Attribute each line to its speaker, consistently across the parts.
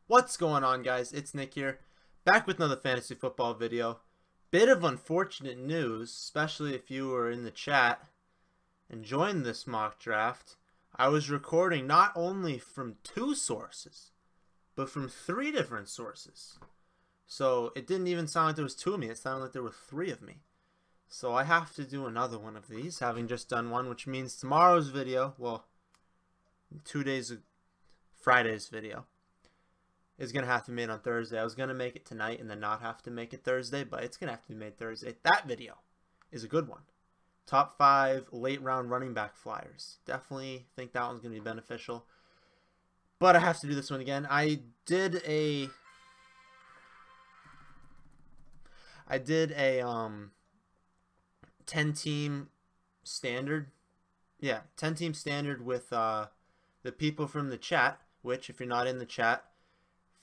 Speaker 1: What's going on, guys? It's Nick here, back with another fantasy football video. Bit of unfortunate news, especially if you were in the chat enjoying this mock draft. I was recording not only from 2 sources, but from 3 different sources. So it didn't even sound like there was 2 of me, it sounded like there were 3 of me. So I have to do another one of these, having just done one, which means tomorrow's video, well, Friday's video, is going to have to be made on Thursday. I was going to make it tonight and then not have to make it Thursday, but it's going to have to be made Thursday. That video is a good one. Top 5 late round running back flyers. Definitely think that one's going to be beneficial. But I have to do this one again. I did a 10-team standard. Yeah, 10-team standard with the people from the chat, which if you're not in the chat,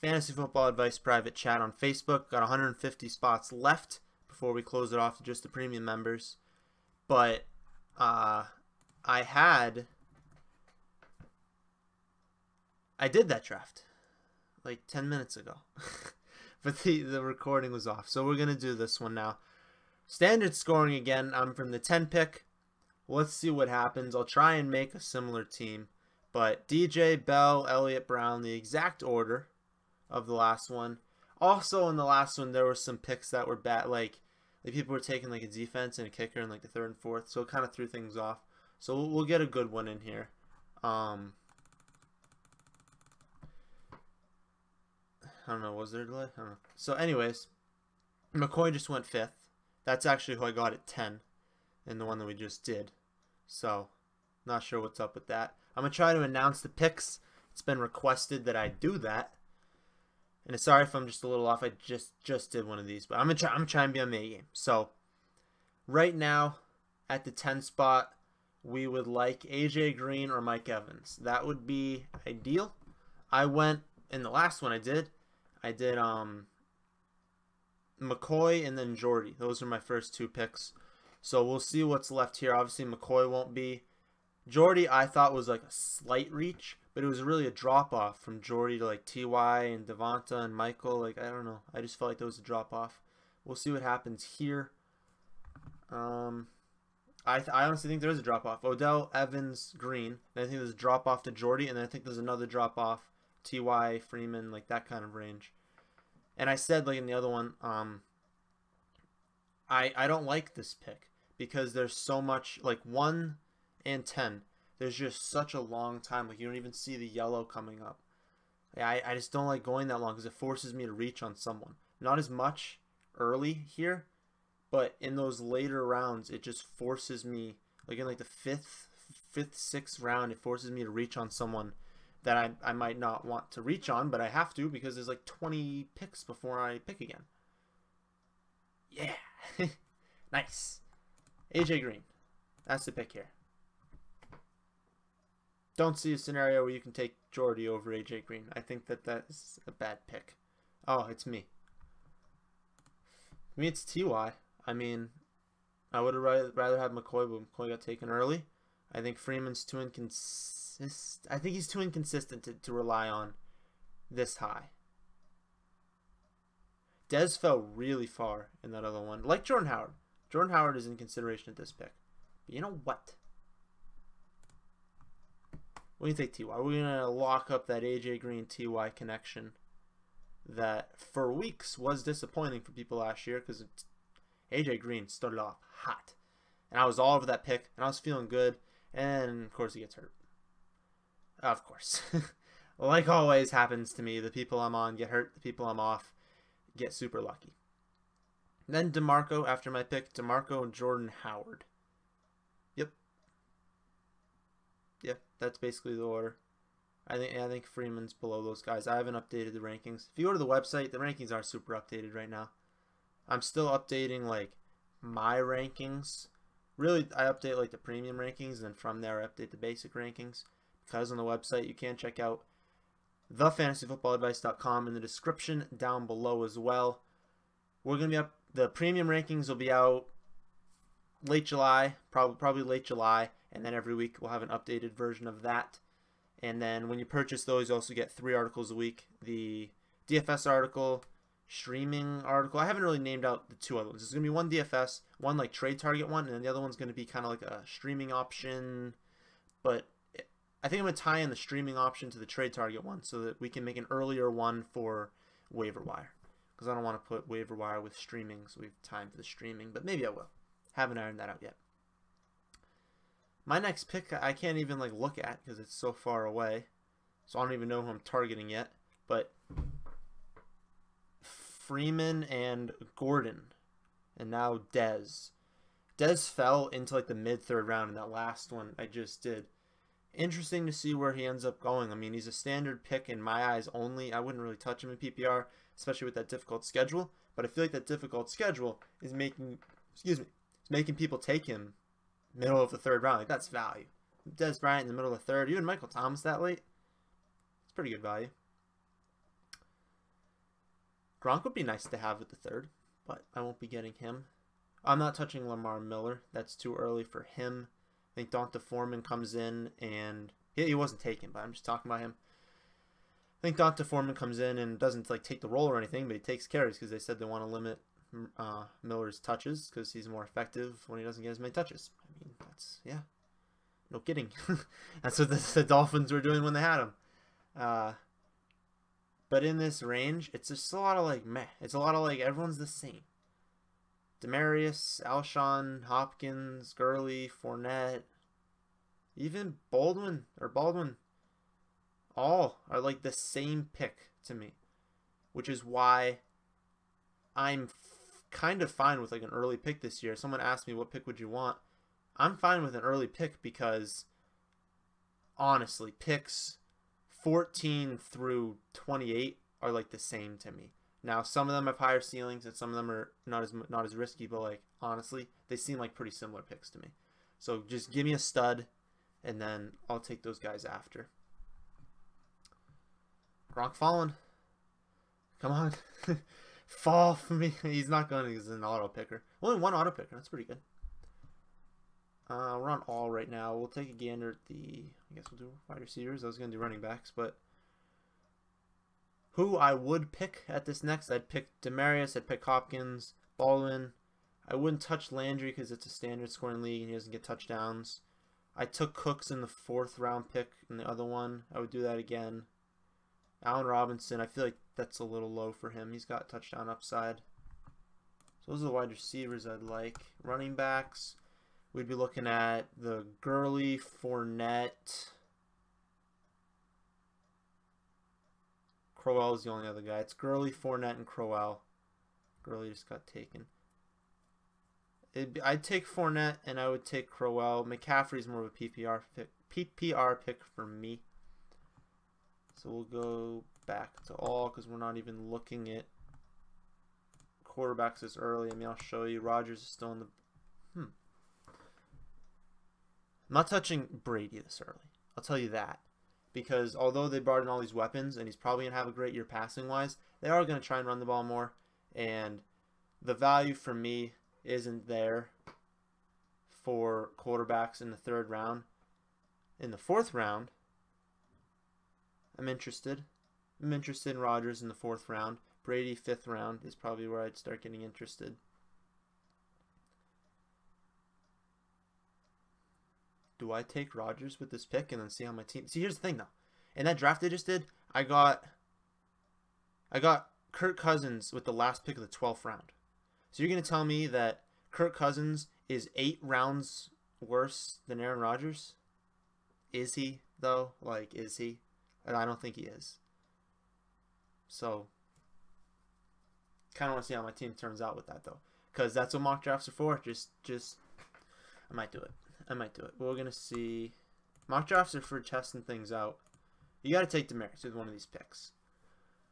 Speaker 1: Fantasy Football Advice private chat on Facebook. Got 150 spots left before we close it off to just the premium members. But I did that draft like 10 minutes ago. But the recording was off. So we're going to do this one now. Standard scoring again. I'm from the 10 pick. Let's see what happens. I'll try and make a similar team. But DJ, Bell, Elliott, Brown, the exact order of the last one. Also in the last one there were some picks that were bad, like people were taking like a defense and a kicker in like the 3rd and 4th, so it kind of threw things off. So we'll get a good one in here. I don't know, was there a delay? I don't know. So anyways, McCoy just went 5th. That's actually who I got at 10 in the one that we just did. So not sure what's up with that. I'm gonna try to announce the picks. It's been requested that I do that. And sorry if I'm just a little off. I just did one of these, but I'm gonna try and be on my game. So right now at the 10 spot, we would like AJ Green or Mike Evans. That would be ideal. I went in the last one I did McCoy and then Jordy. Those are my first 2 picks. So we'll see what's left here. Obviously McCoy won't be. Jordy I thought was like a slight reach, but it was really a drop off from Jordy to like Ty and Devonta and Michael. Like I don't know, I just felt like there was a drop off. We'll see what happens here. I honestly think there is a drop off. Odell, Evans, Green. And I think there's a drop off to Jordy, and then I think there's another drop off. Ty, Freeman, like that kind of range. And I said like in the other one, I don't like this pick because there's so much, like 1 and 10. There's just such a long time. Like you don't even see the yellow coming up. I just don't like going that long because it forces me to reach on someone. Not as much early here, but in those later rounds, it just forces me, like in like the 5th, 6th round, it forces me to reach on someone that I might not want to reach on, but I have to because there's like 20 picks before I pick again. Yeah. Nice. AJ Green. That's the pick here. Don't see a scenario where you can take Jordy over AJ Green. I think that's a bad pick. Oh, it's me. I mean, it's Ty. I mean, I would have rather have McCoy, but McCoy got taken early. I think Freeman's too inconsistent. I think he's too inconsistent to rely on this high. Dez fell really far in that other one. Like Jordan Howard. Jordan Howard is in consideration at this pick. But you know what? What do you think, Ty? We're going to lock up that AJ Green Ty connection that for weeks was disappointing for people last year because AJ Green started off hot. And I was all over that pick, and I was feeling good. And, of course, he gets hurt. Of course. Like always happens to me, the people I'm on get hurt, the people I'm off get super lucky. Then DeMarco, after my pick, DeMarco and Jordan Howard. Yeah, that's basically the order. I think Freeman's below those guys. I haven't updated the rankings. If you go to the website, the rankings aren't super updated right now. I'm still updating like my rankings. Really, I update like the premium rankings, and then from there I update the basic rankings. Because on the website you can check out thefantasyfootballadvice.com in the description down below as well. We're gonna be up. The premium rankings will be out late July, probably late July. And then every week we'll have an updated version of that. And then when you purchase those, you also get 3 articles a week. The DFS article, streaming article. I haven't really named out the 2 other ones. There's going to be one DFS, one like trade target one, and then the other one's going to be kind of like a streaming option. But I think I'm going to tie in the streaming option to the trade target one so that we can make an earlier one for waiver wire. Because I don't want to put waiver wire with streaming, so we have time for the streaming. But maybe I will. Haven't ironed that out yet. My next pick, I can't even like look at because it's so far away. So I don't even know who I'm targeting yet. But Freeman and Gordon. And now Dez. Dez fell into like the mid-3rd round in that last one I just did. Interesting to see where he ends up going. I mean, he's a standard pick in my eyes only. I wouldn't really touch him in PPR, especially with that difficult schedule. But I feel like that difficult schedule is making, making people take him middle of the 3rd round. Like, that's value. Dez Bryant in the middle of the 3rd. Even Michael Thomas that late. It's pretty good value. Gronk would be nice to have at the 3rd, but I won't be getting him. I'm not touching Lamar Miller. That's too early for him. I think Donta Foreman comes in and he wasn't taken, but I'm just talking about him. I think Donta Foreman comes in and doesn't like take the role or anything, but he takes carries because they said they want to limit Miller's touches because he's more effective when he doesn't get as many touches. I mean, that's, yeah, no kidding. That's what the Dolphins were doing when they had him. But in this range, it's just a lot of like meh. It's a lot of like everyone's the same. Demarius, Alshon, Hopkins, Gurley, Fournette, even Baldwin, all are like the same pick to me, which is why I'm kind of fine with like an early pick this year. Someone asked me what pick would you want. I'm fine with an early pick because honestly, picks 14 through 28 are like the same to me. Now, some of them have higher ceilings and some of them are not as risky, but like honestly, they seem like pretty similar picks to me. So just give me a stud, and then I'll take those guys after. Gronk falling. Come on, fall for me. He's not going to. He's an auto picker. Only one auto picker. That's pretty good. We're on all right now. We'll take a gander at the. I guess we'll do wide receivers. I was going to do running backs, but. Who I would pick at this next, I'd pick Demarius, I'd pick Hopkins, Baldwin. I wouldn't touch Landry because it's a standard scoring league and he doesn't get touchdowns. I took Cooks in the 4th round pick in the other one. I would do that again. Allen Robinson, I feel like that's a little low for him. He's got touchdown upside. So those are the wide receivers I'd like. Running backs, we'd be looking at the Gurley, Fournette. Crowell is the only other guy. It's Gurley, Fournette, and Crowell. Gurley just got taken. I'd take Fournette and I would take Crowell. McCaffrey's more of a PPR pick for me. So we'll go back to all because we're not even looking at quarterbacks this early. I mean, I'll show you. Rodgers is still in the. I'm not touching Brady this early. I'll tell you that. Because although they brought in all these weapons and he's probably going to have a great year passing-wise, they are going to try and run the ball more. And the value for me isn't there for quarterbacks in the 3rd round. In the 4th round, I'm interested. I'm interested in Rodgers in the 4th round. Brady, 5th round is probably where I'd start getting interested. Do I take Rodgers with this pick and then see how my team... See, here's the thing, though. In that draft they just did, I got Kirk Cousins with the last pick of the 12th round. So you're going to tell me that Kirk Cousins is 8 rounds worse than Aaron Rodgers? Is he, though? Like, is he? And I don't think he is. So, kind of want to see how my team turns out with that, though. Because that's what mock drafts are for. Just, I might do it. We're going to see. Mock drafts are for testing things out. You got to take Demarius with one of these picks.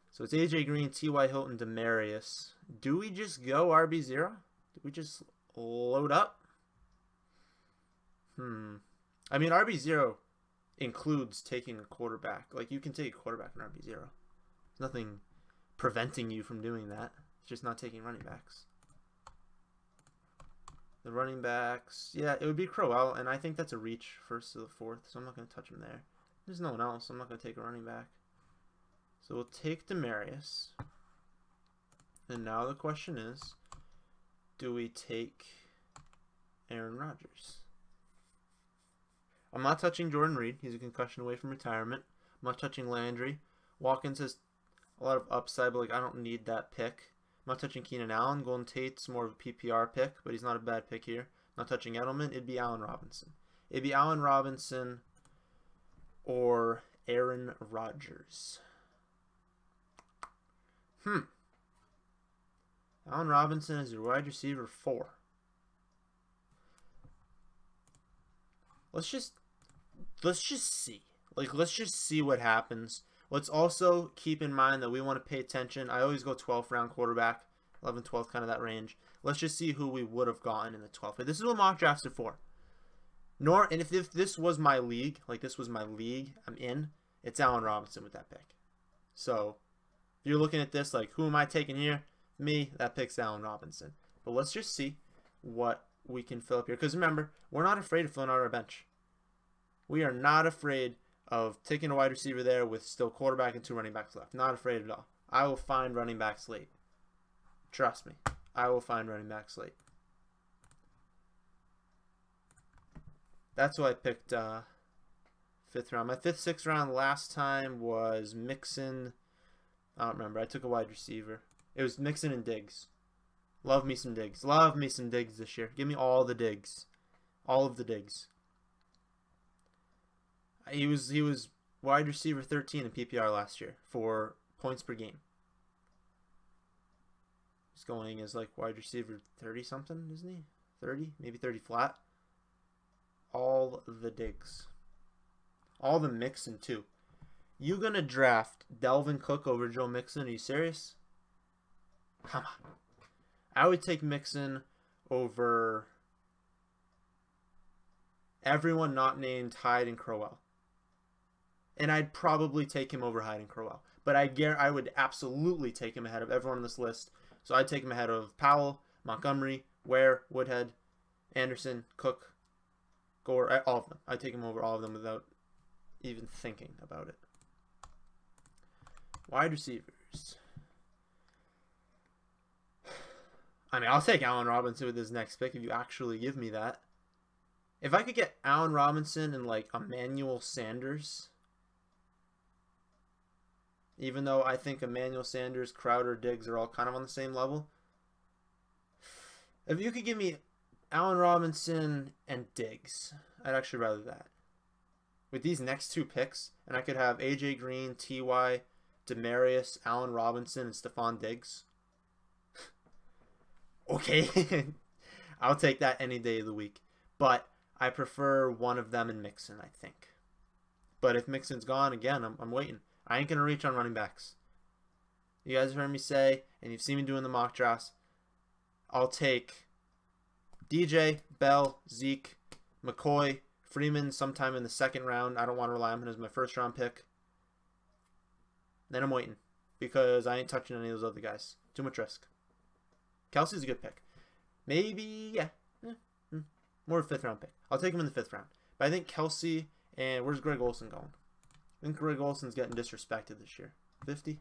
Speaker 1: So it's AJ Green, T.Y. Hilton, Demarius. Do we just go RB0? Do we just load up? I mean, RB0 includes taking a quarterback. Like, you can take a quarterback in RB0. There's nothing preventing you from doing that. It's just not taking running backs. The running backs, yeah, it would be Crowell, and I think that's a reach 1st to the 4th, so I'm not going to touch him there. There's no one else. I'm not going to take a running back. So we'll take Demaryius. And now the question is, do we take Aaron Rodgers? I'm not touching Jordan Reed. He's a concussion away from retirement. I'm not touching Landry. Watkins has a lot of upside, but like I don't need that pick. I'm not touching Keenan Allen. Golden Tate's more of a PPR pick, but he's not a bad pick here. I'm not touching Edelman. It'd be Allen Robinson. It'd be Allen Robinson or Aaron Rodgers. Allen Robinson is your wide receiver 4. Let's just see. Like, let's just see what happens. Let's also keep in mind that we want to pay attention. I always go 12th round quarterback, 11th, 12th, kind of that range. Let's just see who we would have gotten in the 12th. But this is what mock drafts are for. And if this was my league, like this was my league I'm in, it's Allen Robinson with that pick. So if you're looking at this, like, who am I taking here? Me, that pick's Allen Robinson. But let's just see what we can fill up here. Because remember, we're not afraid of filling out our bench. We are not afraid of taking a wide receiver there with still quarterback and 2 running backs left. Not afraid at all. I will find running backs late. Trust me. I will find running backs late. That's why I picked 5th round. My 5th, 6th round last time was Mixon. I don't remember. I took a wide receiver. It was Mixon and Diggs. Love me some Diggs. Love me some Diggs this year. Give me all the Diggs. All of the Diggs. He was wide receiver 13 in PPR last year for points per game. He's going as like wide receiver 30 something, isn't he? 30, maybe 30 flat. All the Diggs. All the Mixon too. You gonna draft Dalvin Cook over Joe Mixon? Are you serious? Come on. I would take Mixon over everyone not named Hyde and Crowell. And I'd probably take him over Hyde and Crowell. But I would absolutely take him ahead of everyone on this list. So I'd take him ahead of Powell, Montgomery, Ware, Woodhead, Anderson, Cook, Gore, all of them. I'd take him over all of them without even thinking about it. Wide receivers. I mean, I'll take Allen Robinson with his next pick if you actually give me that. If I could get Allen Robinson and like Emmanuel Sanders, even though I think Emmanuel Sanders, Crowder, Diggs are all kind of on the same level. If you could give me Allen Robinson and Diggs, I'd actually rather that. With these next 2 picks, and I could have AJ Green, T.Y., Demaryius, Allen Robinson, and Stephon Diggs. Okay. I'll take that any day of the week. But I prefer one of them in Mixon, I think. But if Mixon's gone, again, I'm waiting. I ain't going to reach on running backs. You guys have heard me say, and you've seen me doing the mock drafts, I'll take DJ, Bell, Zeke, McCoy, Freeman sometime in the 2nd round. I don't want to rely on him as my 1st round pick. Then I'm waiting because I ain't touching any of those other guys. Too much risk. Kelsey's a good pick. Maybe, yeah. More of a 5th round pick. I'll take him in the 5th round. But I think Kelsey and where's Greg Olsen going? I think Greg Olsen's getting disrespected this year. 50?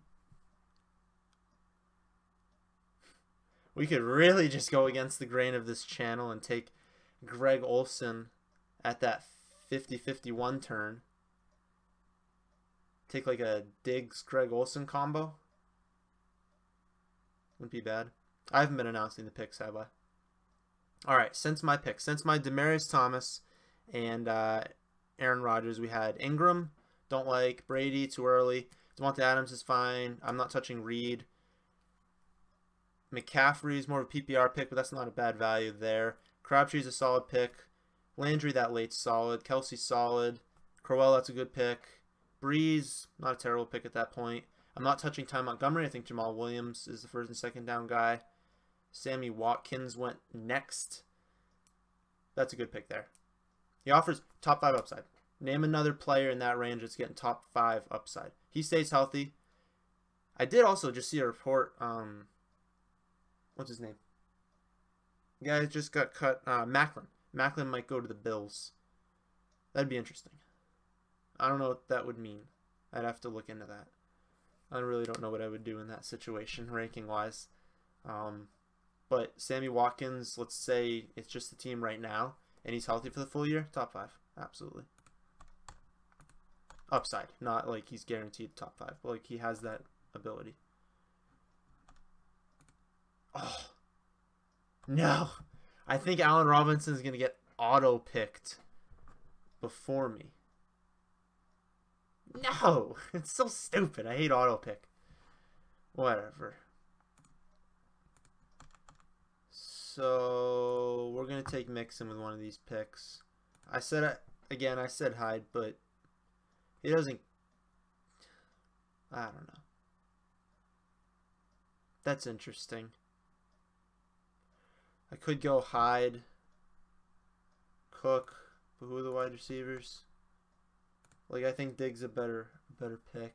Speaker 1: We could really just go against the grain of this channel and take Greg Olsen at that 50-51 turn. Take like a Diggs-Greg Olsen combo. Wouldn't be bad. I haven't been announcing the picks, have I? Alright, since my picks, since my Demaryius Thomas and Aaron Rodgers, we had Ingram, don't like, Brady, too early, Devontae Adams is fine, I'm not touching Reed, McCaffrey's more of a PPR pick, but that's not a bad value there, Crabtree's a solid pick, Landry that late's solid, Kelsey solid, Crowell, that's a good pick, Breeze, not a terrible pick at that point, I'm not touching Ty Montgomery, I think Jamal Williams is the 1st and 2nd down guy, Sammy Watkins went next. That's a good pick there. He offers top 5 upside. Name another player in that range that's getting top 5 upside. He stays healthy. I did also just see a report. What's his name? The guy just got cut. Macklin. Macklin might go to the Bills. That'd be interesting. I don't know what that would mean. I'd have to look into that. I really don't know what I would do in that situation, ranking-wise. But Sammy Watkins, let's say it's just the team right now, and he's healthy for the full year, top 5. Absolutely. Upside. Not like he's guaranteed top 5, but like he has that ability. Oh. No. I think Allen Robinson is going to get auto-picked before me. No. It's so stupid. I hate auto-pick. Whatever. So we're going to take Mixon with one of these picks. I said Hyde, but he doesn't. I don't know. That's interesting. I could go Hyde, Cook, but who are the wide receivers? Like, I think Diggs a better pick.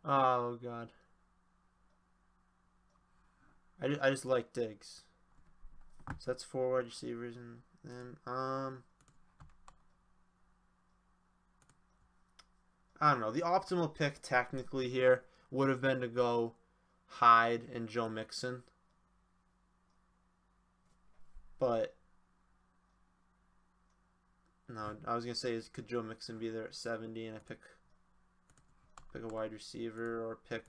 Speaker 1: Oh God. I just like Diggs. So that's 4 wide receivers, and then I don't know. The optimal pick technically here would have been to go Hyde and Joe Mixon, but no, I was gonna say could Joe Mixon be there at 70 and I pick a wide receiver, or pick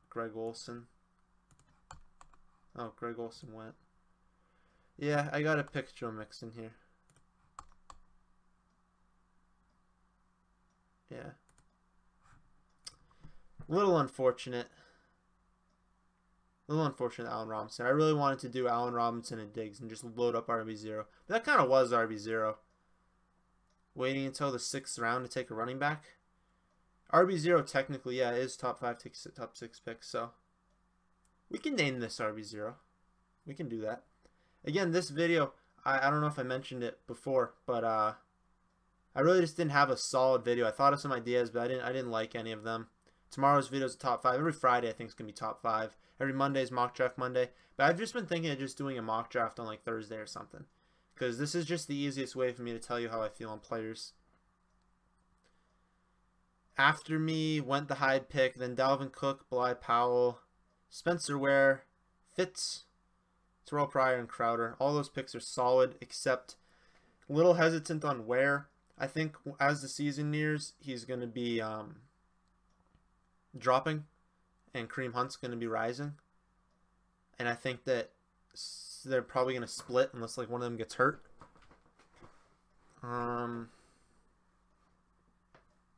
Speaker 1: Greg Olsen. Oh, Greg Olsen went. Yeah, I gotta pick Joe Mixon here. Yeah. Little unfortunate. Allen Robinson. I really wanted to do Allen Robinson and Diggs and just load up RB0. But that kind of was RB0. Waiting until the 6th round to take a running back. RB0 technically, yeah, is top 5, top 6 picks. So we can name this RB0. We can do that. Again, this video, I don't know if I mentioned it before, but I really just didn't have a solid video. I thought of some ideas, but I didn't like any of them. Tomorrow's video is top 5. Every Friday I think is gonna be top 5. Every Monday is mock draft Monday. But I've just been thinking of just doing a mock draft on like Thursday or something, because this is just the easiest way for me to tell you how I feel on players. After me went the Hyde pick, then Dalvin Cook, Bly Powell, Spencer Ware, Fitz, Terrell Pryor, and Crowder. All those picks are solid, except a little hesitant on Ware. I think as the season nears, he's going to be dropping, and Kareem Hunt's going to be rising. And I think that they're probably going to split unless like one of them gets hurt.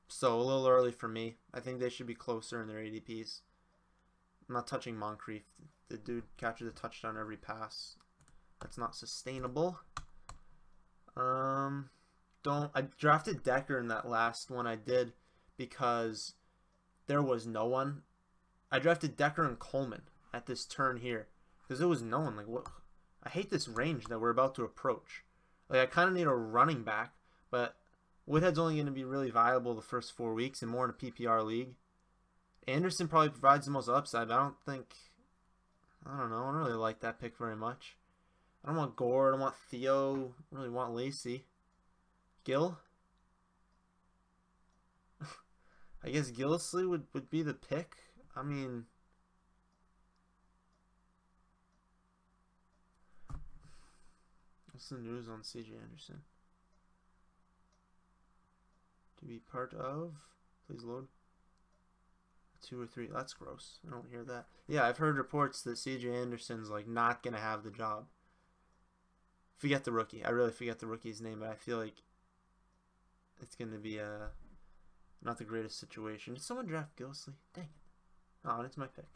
Speaker 1: So a little early for me. I think they should be closer in their ADPs. I'm not touching Moncrief. The dude catches a touchdown every pass. That's not sustainable. I drafted Decker in that last one I did because there was no one. I drafted Decker and Coleman at this turn here because there was no one. Like, what? I hate this range that we're about to approach. Like, I kind of need a running back, but Woodhead's only going to be really viable the first 4 weeks and more in a PPR league. Anderson probably provides the most upside, but I don't know. I don't really like that pick very much. I don't want Gore. I don't want Theo. I don't really want Lacey. Gill? I guess Gillislee would be the pick. I mean, what's the news on CJ Anderson? To be part of? Please load. 2 or 3. That's gross. I don't hear that. Yeah, I've heard reports that CJ Anderson's like not gonna have the job. Forget the rookie. I really forget the rookie's name, but I feel like it's gonna be not the greatest situation. Did someone draft Gillislee? Dang it. Oh, it's my pick.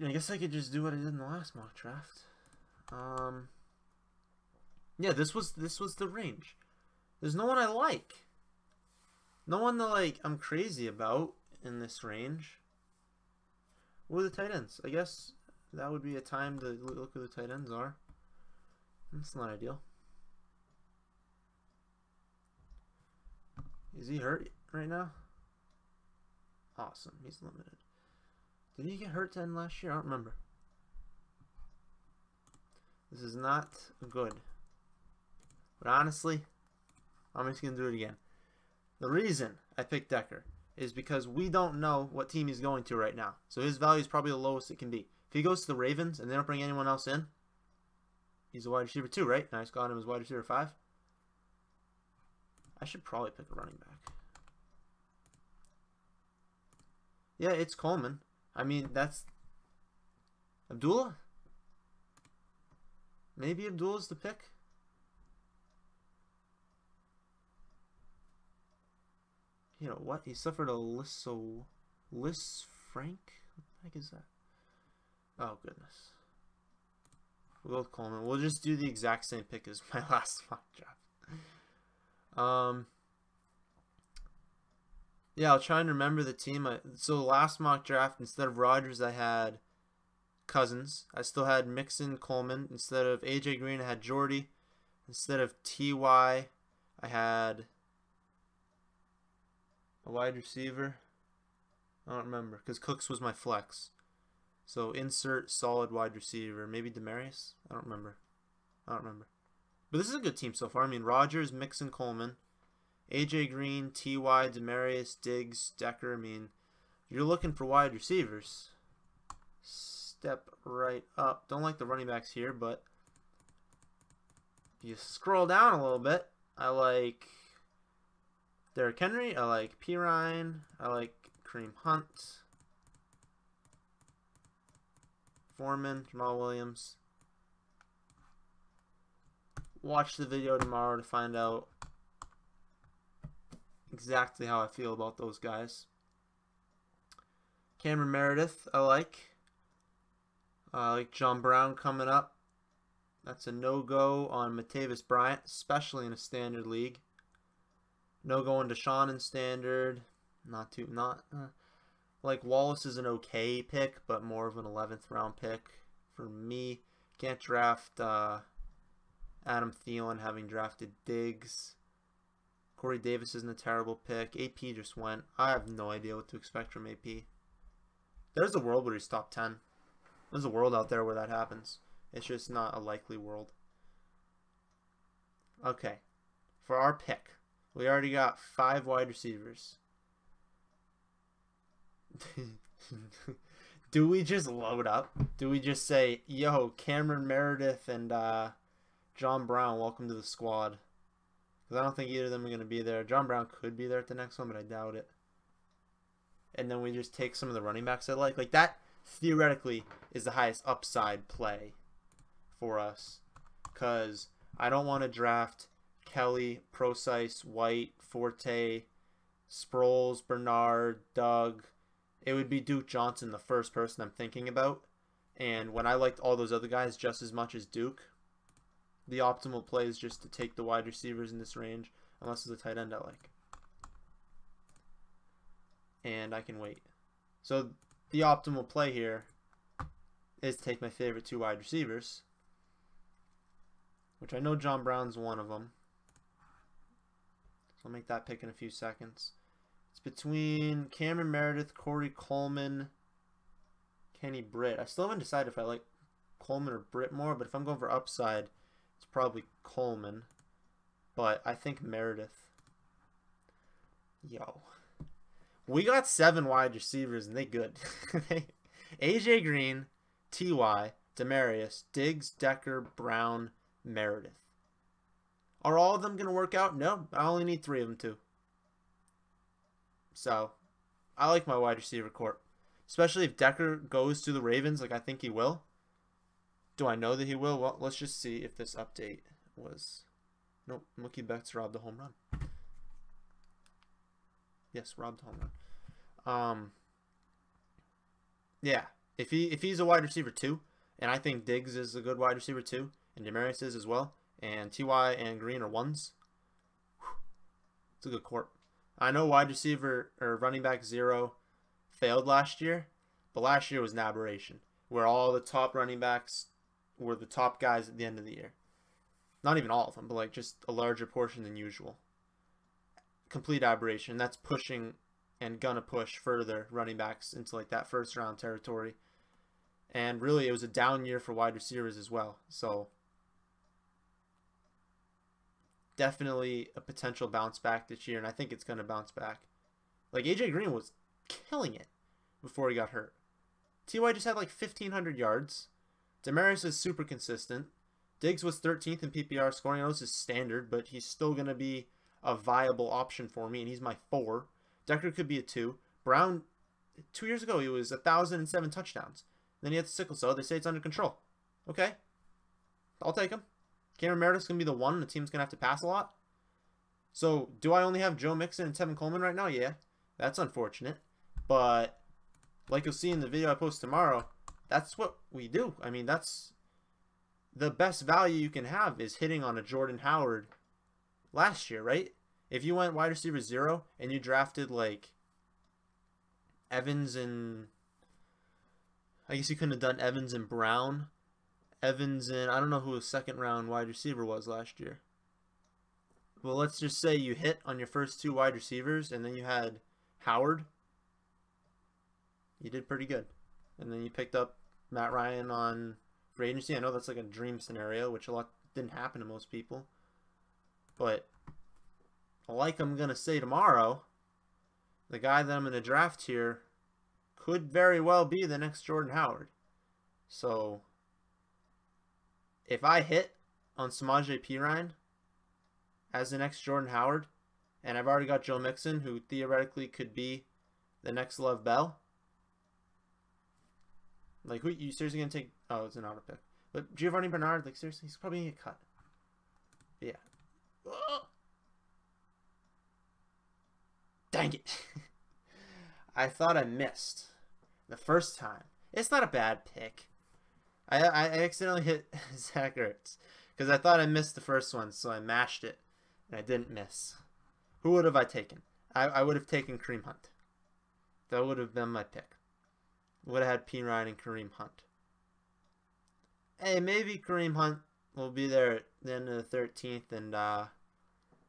Speaker 1: I guess I could just do what I did in the last mock draft. Yeah, this was the range. There's no one I like. No one that like I'm crazy about in this range. What are the tight ends? I guess that would be a time to look who the tight ends are. That's not ideal. Is he hurt right now? Awesome. He's limited. Did he get hurt to end last year? I don't remember. This is not good. But honestly, I'm just going to do it again. The reason I picked Decker is because we don't know what team he's going to right now. So his value is probably the lowest it can be. If he goes to the Ravens and they don't bring anyone else in, he's a wide receiver 2, right? And I just got him as wide receiver 5. I should probably pick a running back. Yeah, it's Coleman. I mean, that's... Abdullah? Maybe Abdullah's the pick? You know what? He suffered a Lisfranc? What the heck is that? Oh, goodness. We'll go with Coleman. We'll just do the exact same pick as my last mock draft. Yeah, I'll try and remember the team. So last mock draft, instead of Rodgers, I had Cousins. I still had Mixon, Coleman. Instead of AJ Green, I had Jordy. Instead of TY, I had a wide receiver. I don't remember because Cooks was my flex. So insert solid wide receiver. Maybe Demarius? I don't remember. But this is a good team so far. I mean, Rodgers, Mixon, Coleman, AJ Green, TY, Demarius, Diggs, Decker. I mean, you're looking for wide receivers. Step right up. Don't like the running backs here, but if you scroll down a little bit, I like Derrick Henry. I like Pirine. I like Kareem Hunt. Foreman, Jamal Williams. Watch the video tomorrow to find out exactly how I feel about those guys. Cameron Meredith, I like. John Brown coming up. That's a no-go on Matavis Bryant, especially in a standard league. No-go on Deshaun in standard. Like Wallace is an okay pick, but more of an 11th round pick for me. Can't draft Adam Thielen, having drafted Diggs. Corey Davis isn't a terrible pick. AP just went. I have no idea what to expect from AP. There's a world where he's top 10. There's a world out there where that happens. It's just not a likely world. Okay. For our pick, we already got 5 wide receivers. Do we just load up? Do we just say, yo, Cameron Meredith and John Brown, welcome to the squad? Because I don't think either of them are going to be there. John Brown could be there at the next one, but I doubt it. And then we just take some of the running backs I like. Like that, theoretically, is the highest upside play for us. Because I don't want to draft Kelly, Procise, White, Forte, Sproles, Bernard, Doug. It would be Duke Johnson, the first person I'm thinking about. And when I liked all those other guys just as much as Duke, the optimal play is just to take the wide receivers in this range, unless it's a tight end I like. And I can wait. So the optimal play here is to take my favorite 2 wide receivers, which I know John Brown's one of them. So I'll make that pick in a few seconds. It's between Cameron Meredith, Corey Coleman, Kenny Britt. I still haven't decided if I like Coleman or Britt more, but if I'm going for upside, it's probably Coleman. But I think Meredith. Yo. We got 7 wide receivers, and they good. AJ Green, TY, Demarius, Diggs, Decker, Brown, Meredith. Are all of them going to work out? No, I only need 3 of them to. So, I like my wide receiver corp. Especially if Decker goes to the Ravens like I think he will. Do I know that he will? Well, let's just see if this update was... Nope, Mookie Betts robbed the home run. Yes, robbed home run. Yeah, if he's a wide receiver 2, and I think Diggs is a good wide receiver 2, and Demarius is as well, and TY and Green are 1s, it's a good corp. I know wide receiver or running back 0 failed last year, but last year was an aberration where all the top running backs were the top guys at the end of the year. Not even all of them, but like just a larger portion than usual. Complete aberration. That's pushing and gonna push further running backs into like that first round territory. And really it was a down year for wide receivers as well. So definitely a potential bounce back this year, and I think it's going to bounce back. Like, AJ Green was killing it before he got hurt. T.Y. just had like 1,500 yards. Demaryius is super consistent. Diggs was 13th in PPR scoring. I know this is standard, but he's still going to be a viable option for me, and he's my 4. Decker could be a 2. Brown, 2 years ago, he was 1,007 touchdowns. Then he had sickle cell. They say it's under control. Okay. I'll take him. Cameron Meredith's going to be the 1, and the team's going to have to pass a lot. So, do I only have Joe Mixon and Tevin Coleman right now? Yeah. That's unfortunate. But, like you'll see in the video I post tomorrow, that's what we do. I mean, that's the best value you can have is hitting on a Jordan Howard last year, right? If you went wide receiver 0 and you drafted, like, Evans and... I guess you couldn't have done Evans and Brown. Evans and... I don't know who his second round wide receiver was last year. Well, let's just say you hit on your first 2 wide receivers and then you had Howard. You did pretty good. And then you picked up Matt Ryan on free agency. I know that's like a dream scenario, which a lot didn't happen to most people. But like I'm going to say tomorrow, the guy that I'm going to draft here could very well be the next Jordan Howard. So if I hit on Samaje Perine as the next Jordan Howard, and I've already got Joe Mixon, who theoretically could be the next Lev Bell. Like, who you seriously gonna take? Oh, it's an auto pick. But Giovanni Bernard, like, seriously, he's probably gonna get cut. But yeah. Oh! Dang it. I thought I missed the first time. It's not a bad pick. I accidentally hit Zach Ertz because I thought I missed the first one, so I mashed it, and I didn't miss. Who would have I taken? I would have taken Kareem Hunt. That would have been my pick. Would have had Perine and Kareem Hunt. Hey, maybe Kareem Hunt will be there at the end of the 13th, and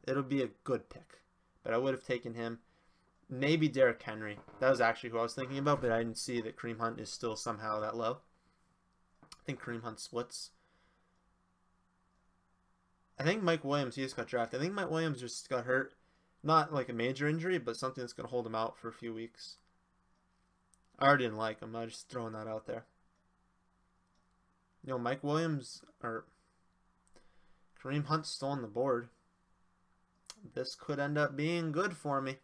Speaker 1: it'll be a good pick. But I would have taken him. Maybe Derrick Henry. That was actually who I was thinking about, but I didn't see that Kareem Hunt is still somehow that low. I think Kareem Hunt splits. I think Mike Williams, he just got drafted. I think Mike Williams just got hurt. Not like a major injury, but something that's going to hold him out for a few weeks. I already didn't like him. I'm just throwing that out there. You know, Mike Williams or Kareem Hunt still on the board. This could end up being good for me.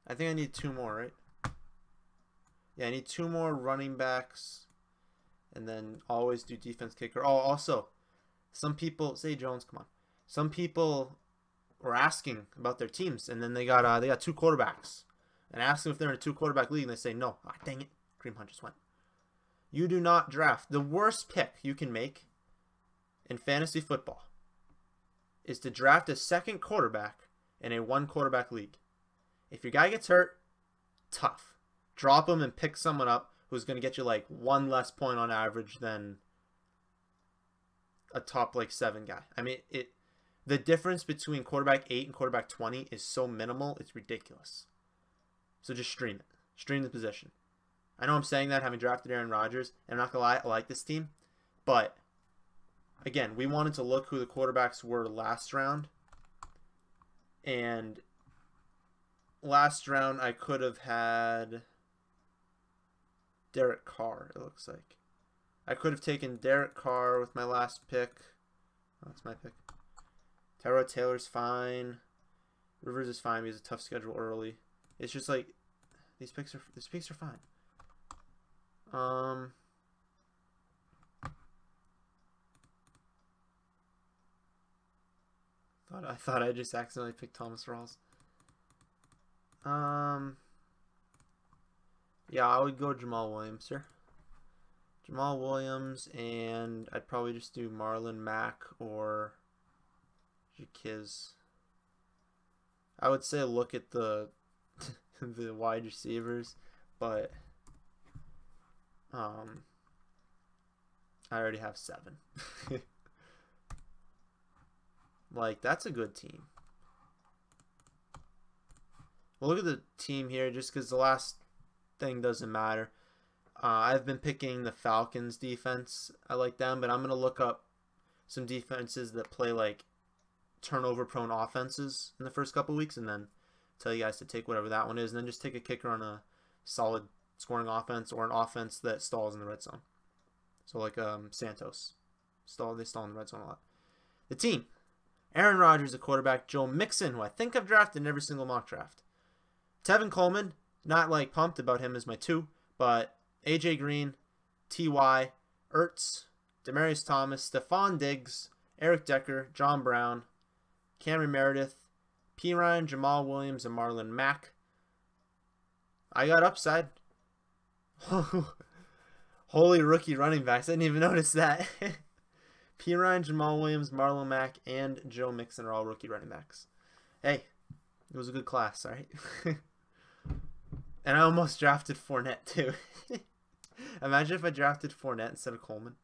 Speaker 1: I think I need 2 more, right? Yeah, I need 2 more running backs. And then always do defense kicker. Oh, also, some people... Say Jones, come on. Some people were asking about their teams. And then they got 2 quarterbacks. And ask them if they're in a 2-quarterback league. And they say, no. Ah, dang it. Kareem Hunt just went. You do not draft. The worst pick you can make in fantasy football is to draft a second quarterback in a 1-quarterback league. If your guy gets hurt, tough. Drop him and pick someone up who's going to get you like 1 less point on average than a top like 7 guy. I mean, the difference between quarterback 8 and quarterback 20 is so minimal, it's ridiculous. So just stream it. Stream the position. I know I'm saying that having drafted Aaron Rodgers, and I'm not going to lie, I like this team. But, again, we wanted to look who the quarterbacks were last round. And last round I could have had Derek Carr, it looks like. I could have taken Derek Carr with my last pick. Oh, that's my pick. Tyrod Taylor's fine. Rivers is fine. He has a tough schedule early. It's just like these picks are fine. I thought I just accidentally picked Thomas Rawls. Yeah, I would go Jamal Williams here. Jamal Williams, and I'd probably just do Marlon Mack or Jaquiz. I would say look at the the wide receivers, but I already have 7. Like, that's a good team. Well, look at the team here, just because the last thing doesn't matter. I've been picking the Falcons defense. I like them, but I'm going to look up some defenses that play, like, turnover-prone offenses in the first couple weeks, and then tell you guys to take whatever that one is, and then just take a kicker on a solid scoring offense or an offense that stalls in the red zone. So like Santos. They stall in the red zone a lot. The team. Aaron Rodgers, a quarterback. Joe Mixon, who I think I've drafted in every single mock draft. Tevin Coleman, not like pumped about him as my 2, but AJ Green, T.Y., Ertz, Demaryius Thomas, Stephon Diggs, Eric Decker, John Brown, Cameron Meredith, Perine, Jamal Williams, and Marlon Mack. I got upside. Holy rookie running backs. I didn't even notice that. Perine, Jamal Williams, Marlon Mack, and Joe Mixon are all rookie running backs. Hey, it was a good class, all right? And I almost drafted Fournette, too. Imagine if I drafted Fournette instead of Coleman.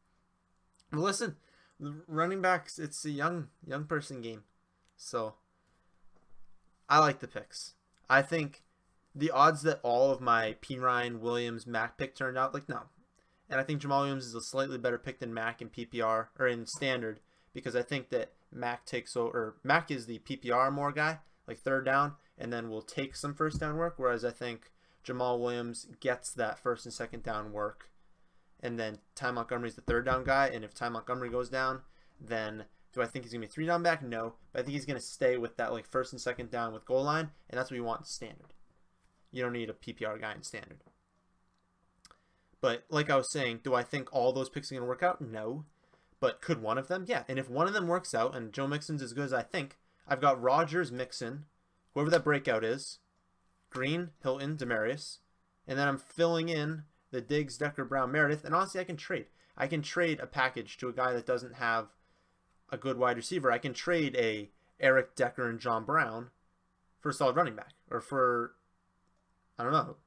Speaker 1: But listen, the running backs, it's a young person game. So, I like the picks. I think the odds that all of my Perine, Williams, Mack pick turned out, like, no. And I think Jamal Williams is a slightly better pick than Mack in PPR, or in standard, because I think that Mack takes over, or Mack is the PPR more guy, like third down, and then will take some first down work, whereas I think Jamal Williams gets that first and second down work, and then Ty Montgomery's the third down guy, and if Ty Montgomery goes down, then do I think he's going to be 3 down back? No, but I think he's going to stay with that like first and second down with goal line, and that's what you want in standard. You don't need a PPR guy in standard. But like I was saying, do I think all those picks are going to work out? No. But could one of them? Yeah. And if one of them works out, and Joe Mixon's as good as I think, I've got Rodgers, Mixon, whoever that breakout is, Green, Hilton, Demaryius, and then I'm filling in the Diggs, Decker, Brown, Meredith, and honestly I can trade. I can trade a package to a guy that doesn't have a good wide receiver. I can trade a Eric Decker and John Brown for a solid running back, or for, I don't know,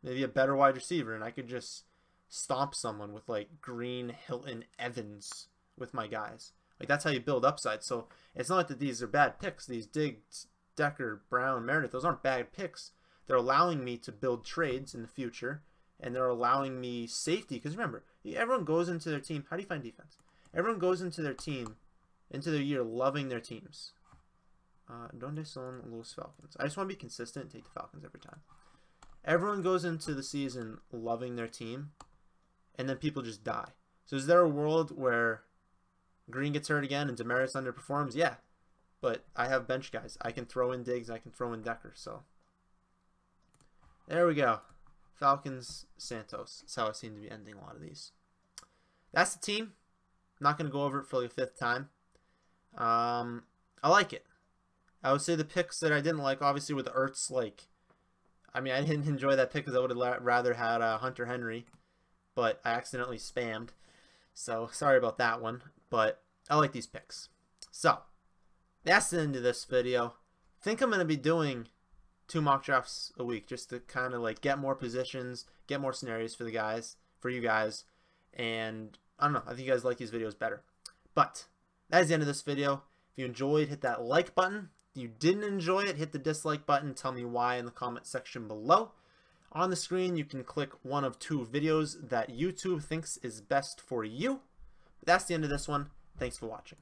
Speaker 1: maybe a better wide receiver, and I could just stomp someone with like Green, Hilton, Evans with my guys. Like that's how you build upside. So it's not that these are bad picks. These Diggs, Decker, Brown, Meredith, those aren't bad picks. They're allowing me to build trades in the future, and they're allowing me safety. Because remember, everyone goes into their team. How do you find defense? Everyone goes into their team, into their year, loving their teams. Donde son los Falcons? I just want to be consistent and take the Falcons every time. Everyone goes into the season loving their team, and then people just die. So is there a world where Green gets hurt again and Demaryius underperforms? Yeah. But I have bench guys. I can throw in Diggs. I can throw in Decker. So there we go. Falcons, Santos. That's how I seem to be ending a lot of these. That's the team. I'm not going to go over it for like a 5th time. I like it. I would say the picks that I didn't like, obviously with Ertz, like, I mean, I didn't enjoy that pick because I would have rather had Hunter Henry, but I accidentally spammed. So sorry about that one, but I like these picks. So that's the end of this video. I think I'm going to be doing 2 mock drafts a week just to kind of like get more positions, get more scenarios for the guys, for you guys, and I don't know, I think you guys like these videos better. But that is the end of this video. If you enjoyed, hit that like button. If you didn't enjoy it, hit the dislike button. Tell me why in the comment section below. On the screen, you can click one of 2 videos that YouTube thinks is best for you. But that's the end of this one. Thanks for watching.